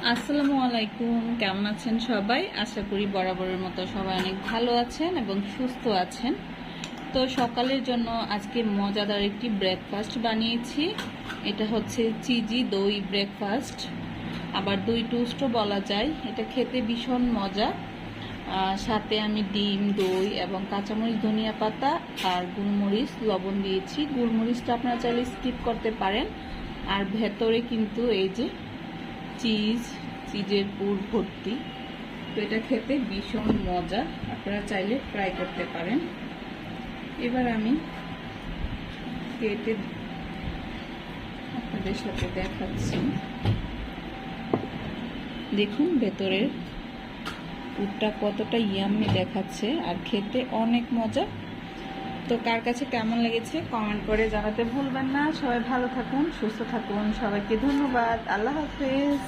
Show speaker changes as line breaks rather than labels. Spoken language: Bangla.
আসসালামু আলাইকুম, কেমন আছেন সবাই? আশা করি বরাবরের মতো সবাই অনেক ভালো আছেন এবং সুস্থ আছেন। তো সকালের জন্য আজকে মজাদার একটি ব্রেকফাস্ট বানিয়েছি। এটা হচ্ছে চিজি দই ব্রেকফাস্ট, আবার দই টোস্টও বলা যায়। এটা খেতে ভীষণ মজা। সাথে আমি ডিম, দই এবং কাঁচামরিচ, ধনিয়া পাতা আর গোলমরিচ লবণ দিয়েছি। গোলমরিচটা আপনারা চাইলে স্কিপ করতে পারেন। আর ভেতরে কিন্তু এই যে চিজের পুর ভর্তি। তো এটা খেতে ভীষণ মজা, আপনারা চাইলে ট্রাই করতে পারেন। এবার আমি কেটে আপনাদের সাথে দেখাচ্ছি। দেখুন ভেতরের পুরটা কতটা ইয়াম্মি দেখাচ্ছে, আর খেতে অনেক মজা। তো কার কাছে কেমন লেগেছে কমেন্ট করে জানাতে ভুলবেন না। সবাই ভালো থাকুন, সুস্থ থাকুন। সবাইকে ধন্যবাদ। আল্লাহ হাফেজ।